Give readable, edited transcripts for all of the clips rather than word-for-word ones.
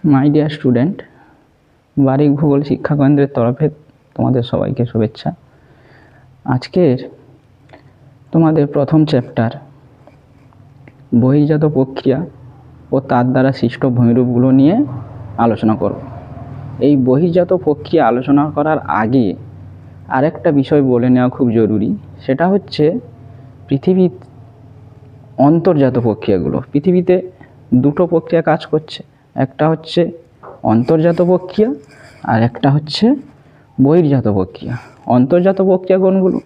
My dear student, বারিক ভূগোল শিক্ষা কেন্দ্রের তরফে তোমাদের সবাইকে শুভেচ্ছা। আজকের তোমাদের প্রথম চ্যাপ্টার বহির্জাত প্রক্রিয়া ও তার দ্বারা সৃষ্ট ভূমিরূপগুলো নিয়ে আলোচনা করব। এই বহির্জাত প্রক্রিয়া আলোচনা করার আগে আরেকটা বিষয় বলে নেওয়া খুব জরুরি, সেটা হচ্ছে পৃথিবীর অন্তর্জাত প্রক্রিয়াগুলো। পৃথিবীতে দুটো প্রক্রিয়া কাজ করছে, একটা হচ্ছে অন্তর্জাত প্রক্রিয়া আর একটা হচ্ছে বহির্জাত প্রক্রিয়া। অন্তর্জাত প্রক্রিয়া কোনগুলো?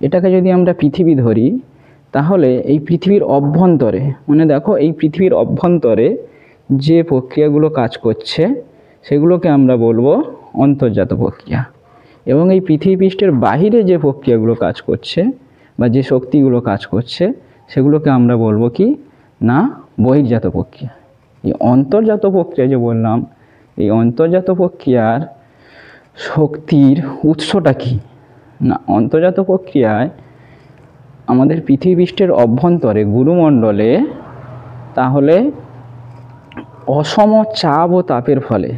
এটাকে যদি আমরা পৃথিবী ধরি, তাহলে এই পৃথিবীর অভ্যন্তরে, মানে দেখো এই পৃথিবীর অভ্যন্তরে যে প্রক্রিয়াগুলো কাজ করছে সেগুলোকে আমরা বলবো অন্তর্জাত প্রক্রিয়া। এবং এই পৃথিবী পৃষ্ঠের বাহিরে যে প্রক্রিয়াগুলো কাজ করছে বা যে শক্তিগুলো কাজ করছে সেগুলোকে আমরা বলবো কি না, বহির্জাত প্রক্রিয়া। এই অন্তর্জাত প্রক্রিয়া যে বললাম, এই অন্তর্জাত প্রক্রিয়ার শক্তির উৎসটা কি না, অন্তর্জাত প্রক্রিয়ায় আমাদের পৃথিবী পৃষ্ঠের অভ্যন্তরে গুরুমণ্ডলে তাহলে অসম চাপ ও তাপের ফলে,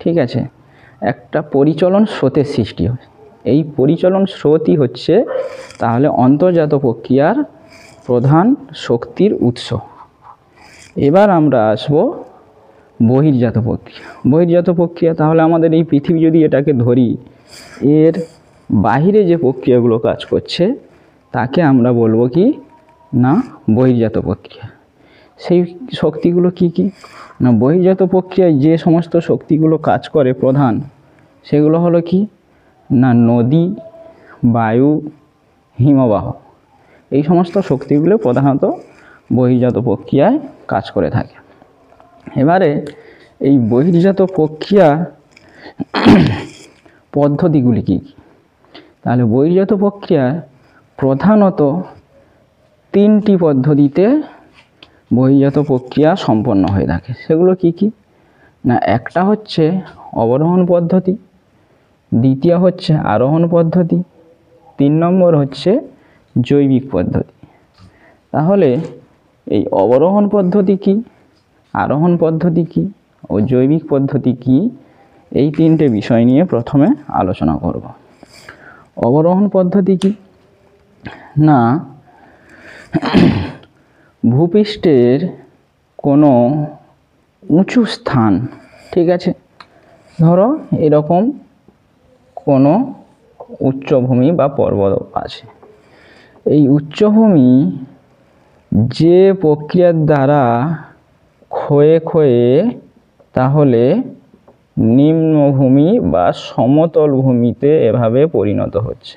ঠিক আছে, একটা পরিচলন স্রোতের সৃষ্টি হয়। এই পরিচলন স্রোতই হচ্ছে তাহলে অন্তর্জাত প্রক্রিয়ার প্রধান শক্তির উৎস। এবার আমরা আসবো বহির্জাত প্রক্রিয়া। বহির্জাত প্রক্রিয়া তাহলে আমাদের এই পৃথিবী যদি এটাকে ধরি, এর বাহিরে যে প্রক্রিয়াগুলো কাজ করছে তাকে আমরা বলবো কি না, বহির্জাত প্রক্রিয়া। সেই শক্তিগুলো কি কি না, বহির্জাত প্রক্রিয়ায় যে সমস্ত শক্তিগুলো কাজ করে প্রধান, সেগুলো হলো কি না, নদী, বায়ু, হিমবাহ, এই সমস্ত শক্তিগুলো প্রধানত বহির্জাত প্রক্রিয়ায় কাজ করে থাকে। এবারে এই বহির্জাত প্রক্রিয়া পদ্ধতিগুলি কী কী? তাহলে বহির্জাত প্রক্রিয়া প্রধানত তিনটি পদ্ধতিতে বহির্জাত প্রক্রিয়া সম্পন্ন হয়ে থাকে। সেগুলো কি কি না, একটা হচ্ছে অবরোহণ পদ্ধতি, দ্বিতীয় হচ্ছে আরোহণ পদ্ধতি, 3 নম্বর হচ্ছে জৈবিক পদ্ধতি। তাহলে এই অবরোহণ পদ্ধতি কি, আরোহণ পদ্ধতি কি ও জৈবিক পদ্ধতি কি, এই তিনটে বিষয় নিয়ে প্রথমে আলোচনা করব। অবরোহণ পদ্ধতি কি না, ভূপৃষ্ঠের কোনো উঁচু স্থান, ঠিক আছে, ধরো এরকম কোনো উচ্চভূমি বা পর্বত আছে। এই উচ্চভূমি যে প্রক্রিয়ার দ্বারা ক্ষয়ে ক্ষয়ে তাহলে নিম্নভূমি বা সমতল ভূমিতে এভাবে পরিণত হচ্ছে।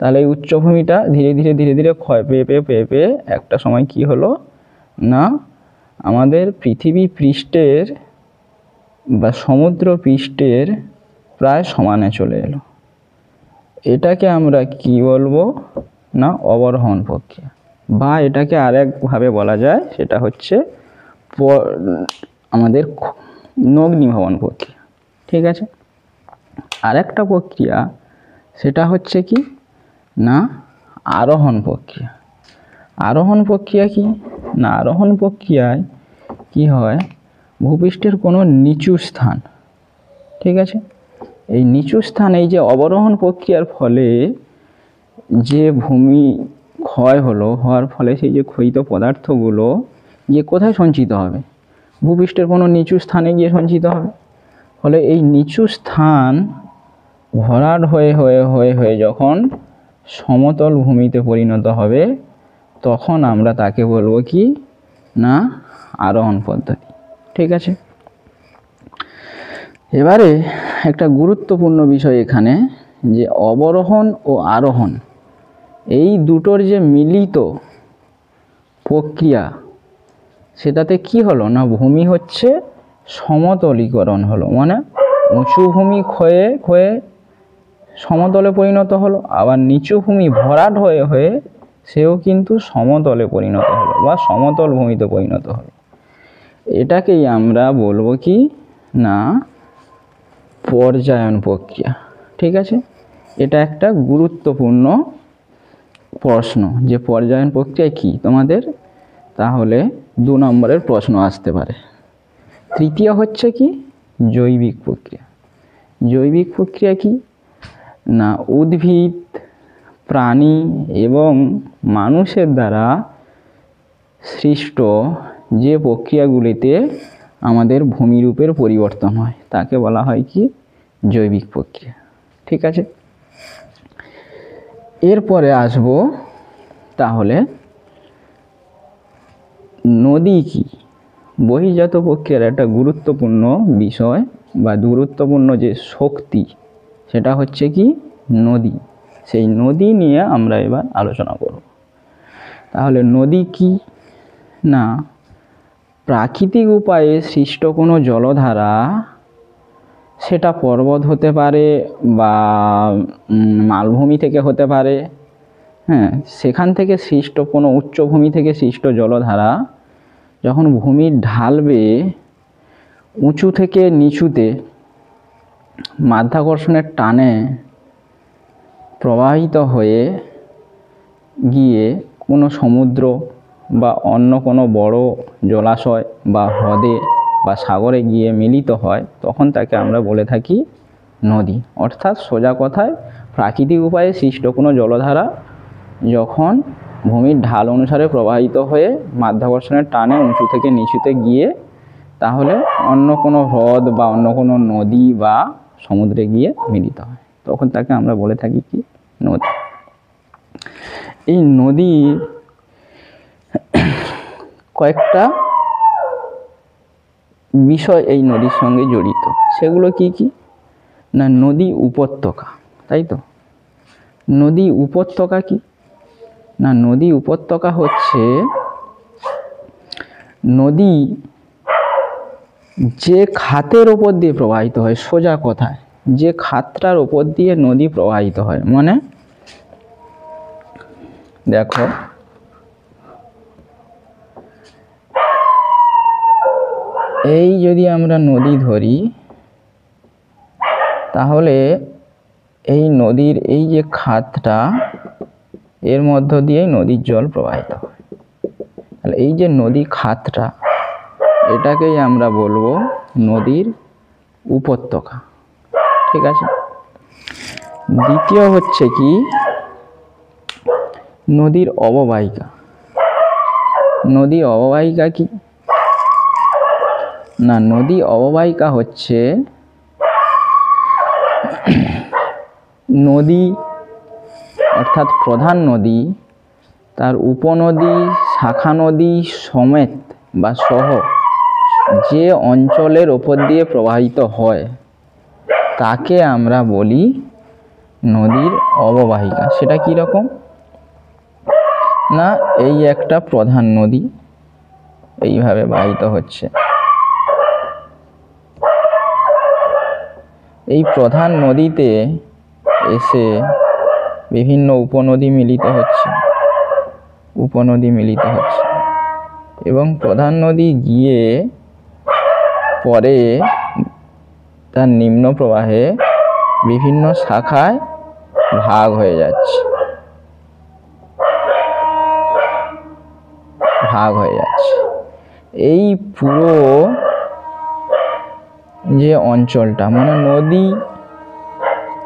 তাহলে এই উচ্চভূমিটা ধীরে ধীরে ধীরে ধীরে ক্ষয় পেয়ে পেয়ে পেয়ে পেয়ে একটা সময় কি হলো না, আমাদের পৃথিবী পৃষ্ঠের বা সমুদ্র পৃষ্ঠের প্রায় সমানে চলে এলো। এটাকে আমরা কি বলবো না, অবরোহণ প্রক্রিয়া। বা এটাকে আরেকভাবে বলা যায়, সেটা হচ্ছে আমাদের নগ্নিভবন প্রক্রিয়া, ঠিক আছে। আরেকটা প্রক্রিয়া সেটা হচ্ছে কি না, আরোহণ প্রক্রিয়া। আরোহণ প্রক্রিয়া কি না, আরোহণ প্রক্রিয়ায় কি হয়, ভূপৃষ্ঠের কোনো নিচু স্থান, ঠিক আছে, এই নিচু স্থান, এই যে অবরোহণ প্রক্রিয়ার ফলে যে ভূমি ক্ষয় হওয়ার ফলে সেই যে ক্ষয়িত পদার্থগুলো গিয়ে কোথায় সঞ্চিত হবে, ভূপৃষ্ঠের কোনো নিচু স্থানে গিয়ে সঞ্চিত হবে। ফলে এই নিচু স্থান ভরাট হয়ে হয়ে হয়ে হয়ে যখন সমতল ভূমিতে পরিণত হবে, তখন আমরা তাকে বলবো কি না, আরোহণ পদ্ধতি, ঠিক আছে। এবারে একটা গুরুত্বপূর্ণ বিষয় এখানে, যে অবরোহণ ও আরোহণ এই দুটোর যে মিলিত প্রক্রিয়া, সেটাতে কি হলো না, ভূমি হচ্ছে সমতলীকরণ হলো, মানে উঁচু ভূমি ক্ষয়ে ক্ষয়ে সমতলে পরিণত হলো, আবার নিচু ভূমি ভরাট হয়ে হয়ে সেও কিন্তু সমতলে পরিণত হলো বা সমতল ভূমিতে পরিণত হলো। এটাকেই আমরা বলবো কি না, পর্যায়ন প্রক্রিয়া, ঠিক আছে। এটা একটা গুরুত্বপূর্ণ প্রশ্ন, যে পর্যায়ন প্রক্রিয়া কি তোমাদের, তাহলে 2 নম্বরের প্রশ্ন আসতে পারে। তৃতীয় হচ্ছে কি জৈবিক প্রক্রিয়া। জৈবিক প্রক্রিয়া কি না উদ্ভিদ, প্রাণী এবং মানুষের দ্বারা সৃষ্ট যে প্রক্রিয়াগুলিতে আমাদের ভূমিরূপের পরিবর্তন হয় তাকে বলা হয় কি জৈবিক প্রক্রিয়া। ঠিক আছে, এরপরে আসব তাহলে নদী কি। বহির্জাত প্রক্রিয়ার একটা গুরুত্বপূর্ণ বিষয় বা গুরুত্বপূর্ণ যে শক্তি সেটা হচ্ছে কি নদী। সেই নদী নিয়ে আমরা এবার আলোচনা করব। তাহলে নদী কি না প্রাকৃতিক উপায়ে সৃষ্ট কোনো জলধারা, সেটা পর্বত হতে পারে বা মালভূমি থেকে হতে পারে, হ্যাঁ, সেখান থেকে সৃষ্ট কোনো উচ্চভূমি থেকে সৃষ্ট জলধারা যখন ভূমির ঢালবে উঁচু থেকে নিচুতে মাধ্যাকর্ষণের টানে প্রবাহিত হয়ে গিয়ে কোনো সমুদ্র বা অন্য কোনো বড় জলাশয় বা হ্রদে বা সাগরে গিয়ে মিলিত হয়, তখন তাকে আমরা বলে থাকি নদী। অর্থাৎ সোজা কথায় প্রাকৃতিক উপায়ে সৃষ্ট কোনো জলধারা যখন ভূমির ঢাল অনুসারে প্রবাহিত হয়ে মাধ্যাকর্ষণের টানে উঁচু থেকে নিচুতে গিয়ে তাহলে অন্য কোনো হ্রদ বা অন্য কোনো নদী বা সমুদ্রে গিয়ে মিলিত হয়, তখন তাকে আমরা বলে থাকি কি নদী। এই নদী কয়েকটা বিষয় এই নদীর সঙ্গে জড়িত, সেগুলো কি কি না নদী উপত্যকা, তাই তো। নদী উপত্যকা কি না নদী উপত্যকা হচ্ছে নদী যে খাতের ওপর দিয়ে প্রবাহিত হয়, সোজা কথায় যে খাতটার ওপর দিয়ে নদী প্রবাহিত হয়। মানে দেখো এই যদি আমরা নদী ধরি তাহলে এই নদীর এই যে খাতটা এর মধ্য দিয়েই নদীর জল প্রবাহিত হয়। তাহলে এই যে নদী খাতটা এটাকেই আমরা বলবো নদীর উপত্যকা। ঠিক আছে, দ্বিতীয় হচ্ছে কি নদীর অববাহিকা। নদী অববাহিকা কি না নদী অববাহিকা হচ্ছে নদী অর্থাৎ প্রধান নদী, তার উপনদী, শাখা নদী সমেত বা সহ যে অঞ্চলের ওপর দিয়ে প্রবাহিত হয় তাকে আমরা বলি নদীর অববাহিকা। সেটা কি রকম না এই একটা প্রধান নদী এইভাবে বাহিত হচ্ছে, এই প্রধান নদীতে এসে বিভিন্ন উপনদী মিলিত হচ্ছে এবং প্রধান নদী গিয়ে পরে তার নিম্ন প্রবাহে বিভিন্ন শাখায় ভাগ হয়ে যাচ্ছে। এই পুরো যে অঞ্চলটা মানে নদী,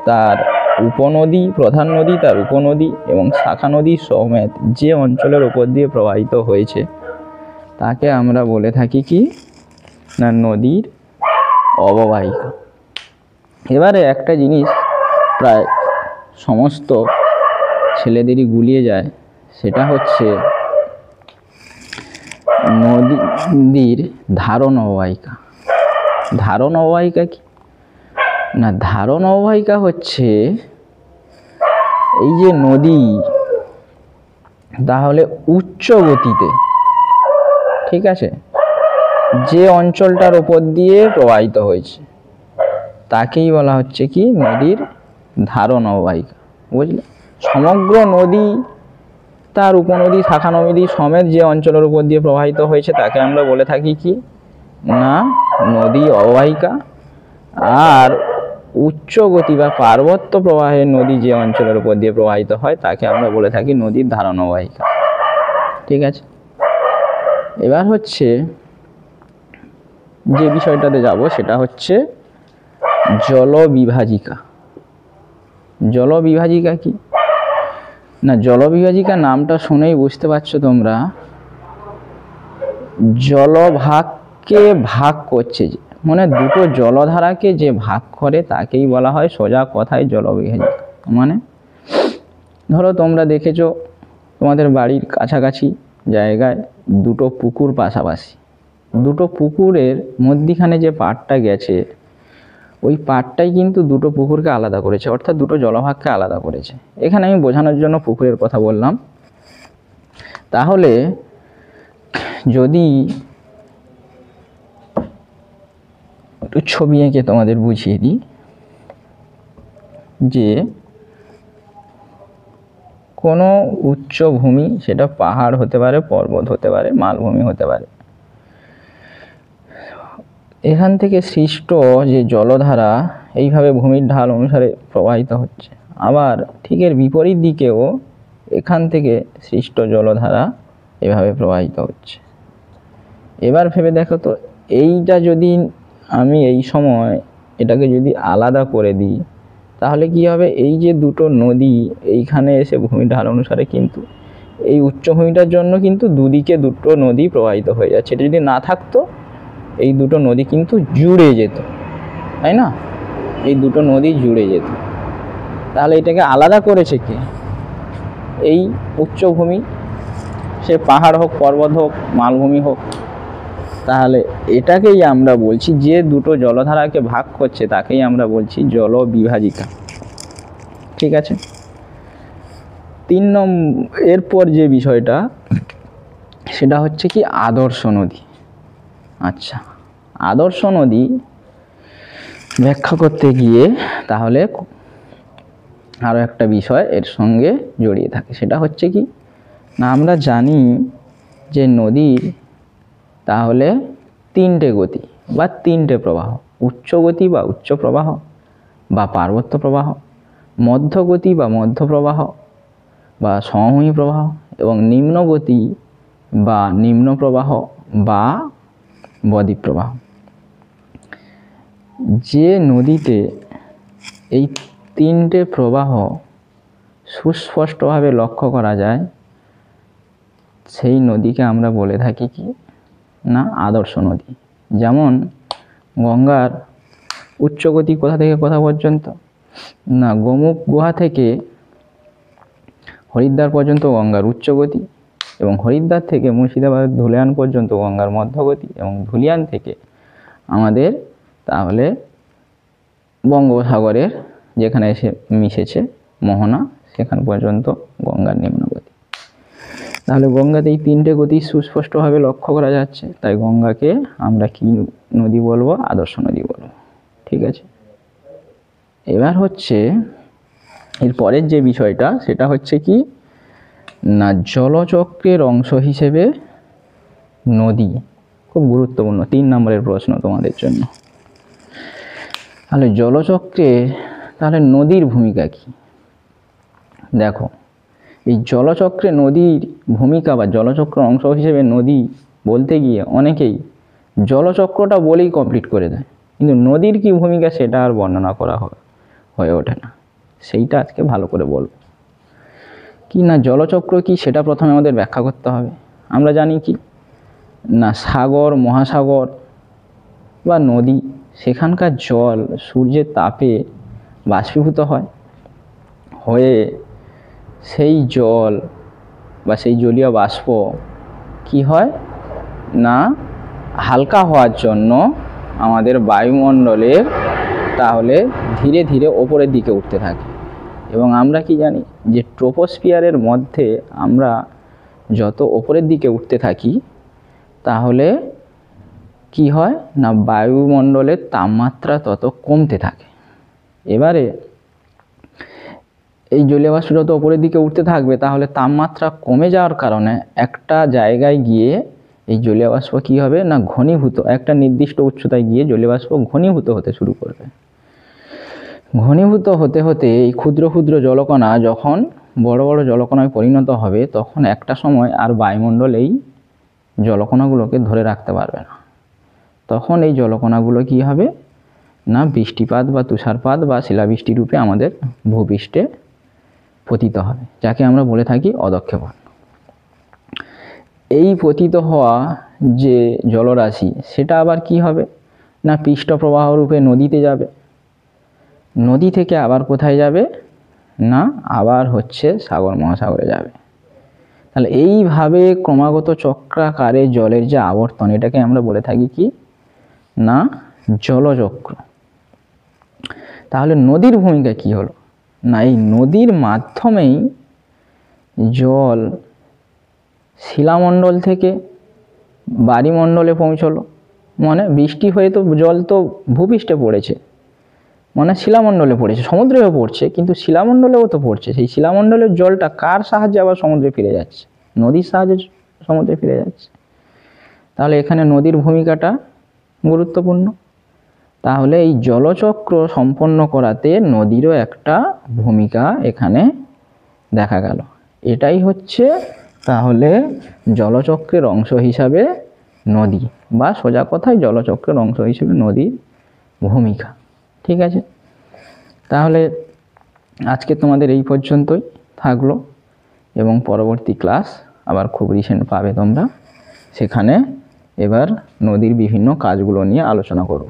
তার উপনদী, প্রধান নদী, তার উপনদী এবং শাখা নদী সমেত যে অঞ্চলের উপর দিয়ে প্রবাহিত হয়েছে তাকে আমরা বলে থাকি কি না নদীর অববাহিকা। এবারে একটা জিনিস প্রায় সমস্ত ছেলেদেরই গুলিয়ে যায়, সেটা হচ্ছে নদীর ধারণ অববাহিকা। ধারণ অববাহিকা কি না ধারণ অববাহিকা হচ্ছে এই যে নদী তাহলে উচ্চ গতিতে, ঠিক আছে, যে অঞ্চলটার উপর দিয়ে প্রবাহিত হয়েছে তাকেই বলা হচ্ছে কি নদীর ধারণ অববাহিকা। বুঝলে, সমগ্র নদী তার উপনদী, শাখা নদী সমেত যে অঞ্চলের উপর দিয়ে প্রবাহিত হয়েছে তাকে আমরা বলে থাকি কি না নদী অববাহিকা। আর উচ্চ গতি বা পার্বত্য প্রবাহের নদী যে অঞ্চলের উপর দিয়ে প্রবাহিত হয় তাকে আমরা বলে থাকি নদীর ধারণ অববাহিকা। ঠিক আছে, এবার হচ্ছে যে বিষয়টাতে যাব সেটা হচ্ছে জলবিভাজিকা। জলবিভাজিকা কি না, জলবিভাজিকা নামটা শুনেই বুঝতে পারছো তোমরা, জলভাগকে ভাগ করছে, মানে দুটো জলধারাকে যে ভাগ করে তাকেই বলা হয় সোজা কথায় জলবিভাজিকা। মানে ধরো তোমরা দেখেছো তোমাদের বাড়ির কাছাকাছি জায়গায় দুটো পুকুর পাশাপাশি, দুটো পুকুরের মধ্যিখানে যে পাড়টা গেছে ওই পাড়টাই কিন্তু দুটো পুকুরকে আলাদা করেছে, অর্থাৎ দুটো জলভাগকে আলাদা করেছে। এখানে আমি বোঝানোর জন্য পুকুরের কথা বললাম। তাহলে যদি একটু ছবি এঁকে তোমাদের বুঝিয়ে দিই, যে কোনো উচ্চভূমি, সেটা পাহাড় হতে পারে, পর্বত হতে পারে, মালভূমি হতে পারে, এখান থেকে সৃষ্ট যে জলধারা এইভাবে ভূমির ঢাল অনুসারে প্রবাহিত হচ্ছে, আবার ঠিক এর বিপরীত দিকেও এখান থেকে সৃষ্ট জলধারা এভাবে প্রবাহিত হচ্ছে। এবার ভেবে দেখো তো, এইটা যদি আমি এই সময় এটাকে যদি আলাদা করে দিই তাহলে কি হবে, এই যে দুটো নদী এইখানে এসে ভূমির ঢাল অনুসারে কিন্তু এই উচ্চভূমিটার জন্য কিন্তু দুদিকে দুটো নদী প্রবাহিত হয়ে যাচ্ছে। এটা যদি না থাকতো এই দুটো নদী কিন্তু জুড়ে যেত, তাই না? এই দুটো নদী জুড়ে যেত। তাহলে এটাকে আলাদা করেছে কে? এই উচ্চভূমি, সে পাহাড় হোক, পর্বত হোক, মালভূমি হোক। তাহলে এটাকেই আমরা বলছি, যে দুটো জলধারাকে ভাগ করছে তাকেই আমরা বলছি জলবিভাজিকা। ঠিক আছে। 3 নম্বর এরপর যে বিষয়টা সেটা হচ্ছে কি আদর্শ নদী। আচ্ছা, আদর্শ নদী ব্যাখ্যা করতে গিয়ে তাহলে আরও একটা বিষয় এর সঙ্গে জড়িয়ে থাকে, সেটা হচ্ছে কি না, আমরা জানি যে নদীর তাহলে 3টে গতি বা 3টে প্রবাহ, উচ্চ গতি বা উচ্চ প্রবাহ বা পার্বত্য প্রবাহ, মধ্যগতি বা মধ্য প্রবাহ বা সমভূমি প্রবাহ, এবং নিম্ন গতি বা নিম্ন প্রবাহ বা বদ্বীপ প্রবাহ। যে নদীতে এই 3টে প্রবাহ সুস্পষ্টভাবে লক্ষ্য করা যায় সেই নদীকে আমরা বলে থাকি কি না আদর্শ নদী। যেমন গঙ্গার উচ্চগতি কোথা থেকে কোথা পর্যন্ত না, গোমুখ গুহা থেকে হরিদ্বার পর্যন্ত গঙ্গার উচ্চগতি, এবং হরিদ্বার থেকে মুর্শিদাবাদ ধুলিয়ান পর্যন্ত গঙ্গার মধ্যগতি, এবং ধুলিয়ান থেকে আমাদের তাহলে বঙ্গোপসাগরের যেখানে এসে মিশেছে মোহনা সেখান পর্যন্ত গঙ্গার নিম্নগতি। তাহলে গঙ্গাতে এই 3টে গতি সুস্পষ্টভাবে লক্ষ্য করা যাচ্ছে, তাই গঙ্গাকে আমরা কি নদী বলবো? আদর্শ নদী বলবো। ঠিক আছে। এবার হচ্ছে এর পরের যে বিষয়টা সেটা হচ্ছে কি না জলচক্রের অংশ হিসেবে নদী, খুব গুরুত্বপূর্ণ 3 নম্বরের প্রশ্ন তোমাদের জন্য। তাহলে জলচক্রে তাহলে নদীর ভূমিকা কি? দেখো, এই জলচক্রে নদীর ভূমিকা বা জলচক্র অংশ হিসেবে নদী বলতে গিয়ে অনেকেই জলচক্রটা বলেই কমপ্লিট করে দেয়, কিন্তু নদীর কি ভূমিকা সেটা আর বর্ণনা করা হয়ে ওঠে না। সেইটা আজকে ভালো করে বলবো। কি না জলচক্র কি সেটা প্রথমে আমাদের ব্যাখ্যা করতে হবে। আমরা জানি কি না সাগর, মহাসাগর বা নদী, সেখানকার জল সূর্যের তাপে বাষ্পীভূত হয়ে সেই জল বা সেই জলীয় বাষ্প কি হয় না হালকা হওয়ার জন্য আমাদের বায়ুমণ্ডলের তাহলে ধীরে ধীরে ওপরের দিকে উঠতে থাকে। এবং আমরা কি জানি যে ট্রোপোস্ফিয়ারের মধ্যে আমরা যত ওপরের দিকে উঠতে থাকি তাহলে কি হয় না বায়ুমণ্ডলের তাপমাত্রা তত কমতে থাকে। এবারে এই জলীয় বাষ্প যত ওপরের দিকে উঠতে থাকবে তাহলে তাপমাত্রা কমে যাওয়ার কারণে একটা জায়গায় গিয়ে এই জলীয় বাষ্প কী হবে না ঘনীভূত, একটা নির্দিষ্ট উচ্চতায় গিয়ে জলীয় বাষ্প ঘনীভূত হতে শুরু করবে। ঘনীভূত হতে হতে এই ক্ষুদ্র ক্ষুদ্র জলকণা যখন বড় বড় জলকণায় পরিণত হবে তখন একটা সময় আর বায়ুমণ্ডল এই জলকণাগুলোকে ধরে রাখতে পারবে না, তখন এই জলকণাগুলো কী হবে না বৃষ্টিপাত বা তুষারপাত বা শিলাবৃষ্টি রূপে আমাদের ভূপৃষ্ঠে পতিত হবে, যাকে আমরা বলে থাকি অদক্ষেপণ। এই পতিত হওয়া যে জলরাশি সেটা আবার কি হবে না পৃষ্ঠপ্রবাহ রূপে নদীতে যাবে, নদী থেকে আবার কোথায় যাবে না আবার হচ্ছে সাগর মহাসাগরে যাবে। তাহলে এইভাবে ক্রমাগত চক্রাকারে জলের যে আবর্তন এটাকে আমরা বলে থাকি কি না জলচক্র। তাহলে নদীর ভূমিকা কি হলো না এই নদীর মাধ্যমেই জল শিলামণ্ডল থেকে বায়ুমণ্ডলে পৌঁছলো, মানে বৃষ্টি হয়ে তো জল তো ভূপৃষ্ঠে পড়েছে, মানে শিলামণ্ডলে পড়েছে, সমুদ্রেও পড়ছে কিন্তু শিলামণ্ডলেও তো পড়ছে। সেই শিলামণ্ডলের জলটা কার সাহায্যে আবার সমুদ্রে ফিরে যাচ্ছে, নদীর সাহায্যে সমুদ্রে ফিরে যাচ্ছে। তাহলে এখানে নদীর ভূমিকাটা গুরুত্বপূর্ণ। তাহলে এই জলচক্র সম্পন্ন করাতে নদীরও একটা ভূমিকা এখানে দেখা গেল। এটাই হচ্ছে তাহলে জলচক্রের অংশ হিসাবে নদী, বা সোজা কথায় জলচক্রের অংশ হিসেবে নদীর ভূমিকা। ঠিক আছে, তাহলে আজকে তোমাদের এই পর্যন্তই থাকলো, এবং পরবর্তী ক্লাস আবার খুব রিসেন্ট পাবে তোমরা, সেখানে এবার নদীর বিভিন্ন কাজগুলো নিয়ে আলোচনা করব।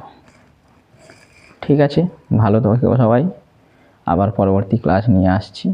ঠিক আছে, ভালো থেকো সবাই, আবার পরবর্তী ক্লাস নিয়ে আসছি।